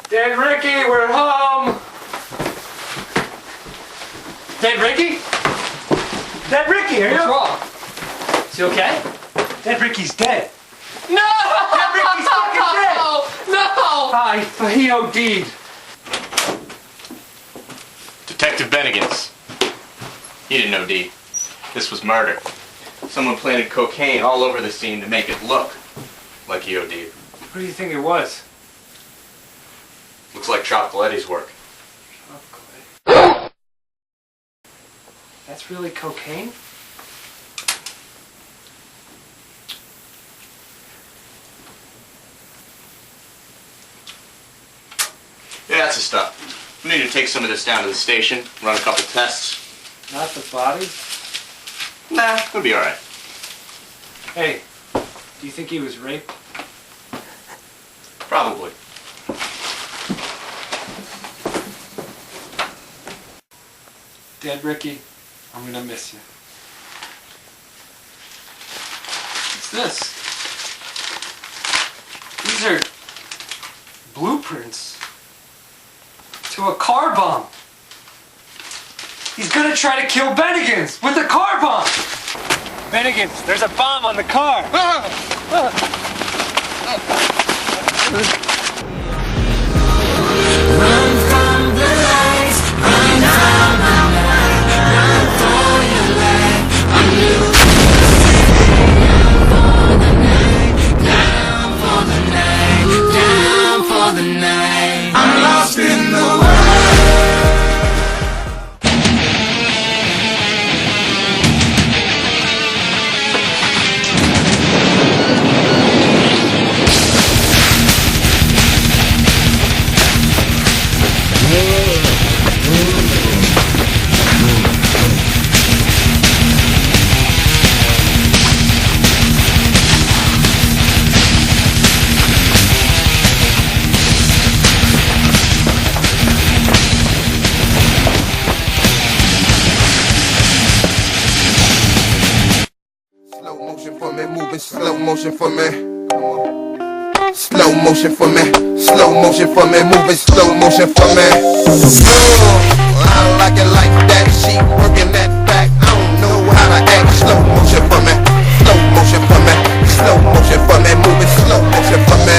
Dead Ricky, we're home! Dead Ricky? Dead Ricky, are you? What's wrong? Is he okay? Dead Ricky's dead. No! Dead Ricky's fucking dead! No! He OD'd. Detective Bennigans. He didn't OD. This was murder. Someone planted cocaine all over the scene to make it look like he OD'd. What do you think it was? Looks like Chocolatte's work. Chocolate. That's really cocaine? Yeah, that's the stuff. We need to take some of this down to the station, run a couple tests. Not the body? Nah, it'll be alright. Hey, do you think he was raped? Probably. Dead Ricky, I'm gonna miss you. What's this? These are blueprints to a car bomb. He's gonna try to kill Bennigans with a car bomb! Bennigans, there's a bomb on the car! I'm lost in the world. Slow motion for me. Slow motion for me. Slow motion for me. Moving slow motion for me. I like it like that. She working that back. I don't know how to act. Slow motion for me. Slow motion for me. Slow motion for me. Moving slow motion for me.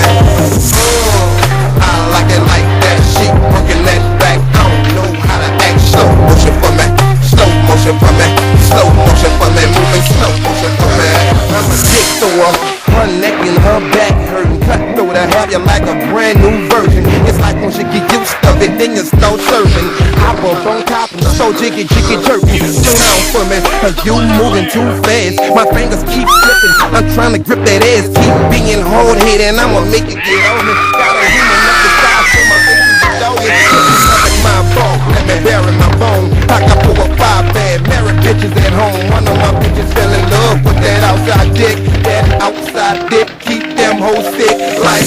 I like it like that. She working that back. I don't know how to act. Slow motion for me. Slow motion for me. Slow motion for me. Moving slow motion for me. I'm a dick thrower, her neck and her back hurting. Cutthroat, I have you like a brand new version. It's like once you get used to it, then you start serving. I bump on top and so jiggy jerky. Slow down for me, cause you moving too fast. My fingers keep slipping, I'm trying to grip that ass. Keep being hard headed and I'ma make it get on me. Got a human up the size so my baby's a dog. It's my fault, let me bury my bone. I got 4 or 5 bad married bitches at home. One of my bitches fell in love with that outside dick. That outside dick keep them hoes sick. Like,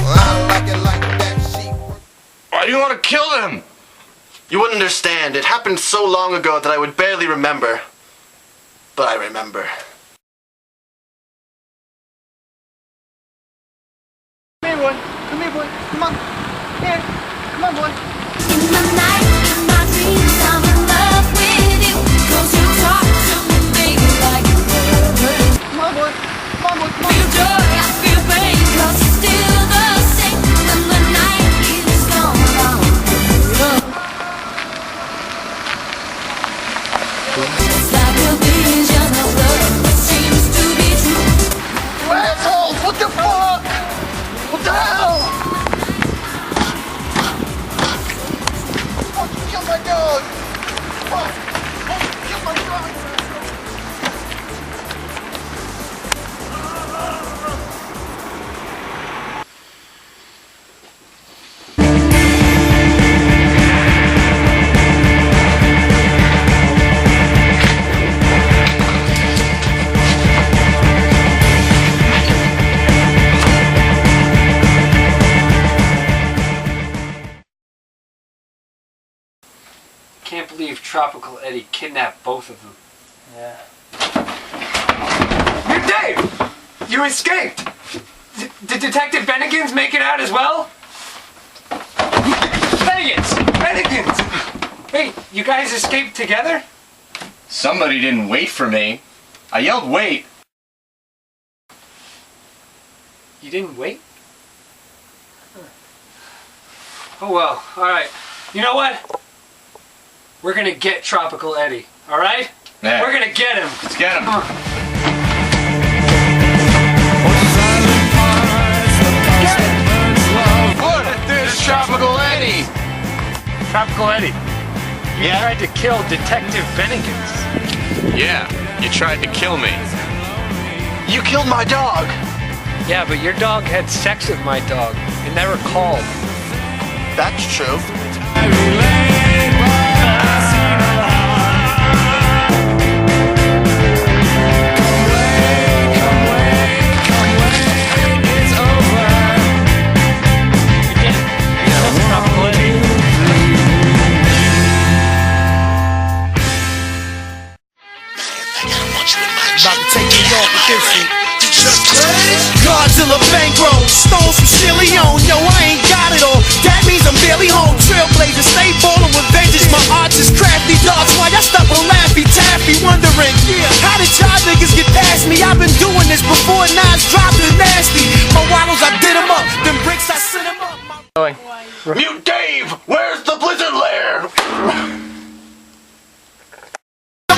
I like it like that. She. Why do you want to kill them? You wouldn't understand. It happened so long ago that I would barely remember. But I remember. Come here, boy. Come here, boy. Come on. Here. Come on, boy. In the night, in my dreams, I'm in love with you. 'Cause you talk to me like a river. Come on, boy. Come on, boy. Come on. Feel joy, I feel pain, 'cause it's still the same. When the night is gone, it's like a vision of Tropical Eddie kidnapped both of them. Yeah. You're Dave! You escaped! Did Detective Bennigans make it out as well? Bennigans! Bennigans! Wait, you guys escaped together? Somebody didn't wait for me. I yelled, wait. You didn't wait? Oh well, alright. You know what? We're gonna get Tropical Eddie, alright? Yeah. We're gonna get him! Let's get him. Look, there's Tropical Eddie. Tropical Eddie, you Yeah? tried to kill Detective Bennigans. Yeah, you tried to kill me. You killed my dog. Yeah, but your dog had sex with my dog. It never called. That's true. About to take me off with this one. Godzilla bankroll, stones from Leone. Yo, I ain't got it all. That means I'm barely home. Trailblazer, stay ballin' with vengeance. My arts is crafty. Dogs, why y'all stuck on Laffy Taffy? Wondering, how did y'all niggas get past me? I've been doing this before Nas dropped the nasty. My waddles, I did 'em up. Them bricks, I sent 'em up. Mute Dave, where's the blizzard lair?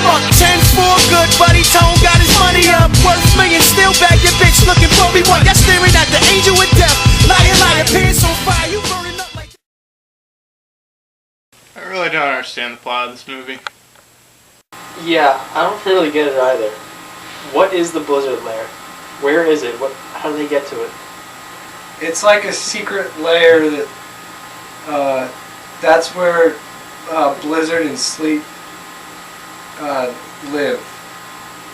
10-4, good buddy. Tone got his money up. Worth millions, still back your bitch looking for me. What? Y'all staring at the angel with death. Liar, liar, pants on fire. You burning up like. I really don't understand the plot of this movie. Yeah, I don't really get it either. What is the Blizzard Lair? Where is it? How do they get to it? It's like a secret lair that, that's where Blizzard and Sleet live.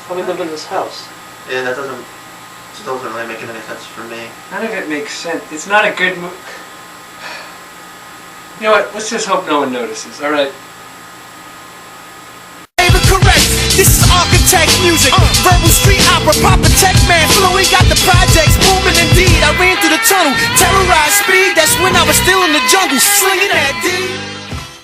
How do they live in this house? Yeah, that doesn't really make any sense for me. None of it makes sense. It's not a good movie. You know what? Let's just hope no one notices. Alright. Correct. This is architect music. Verbal street opera, proper tech man. Fluid got the projects booming indeed. I ran through the tunnel, terrorized speed. That's when I was still in the jungle, slinging that D.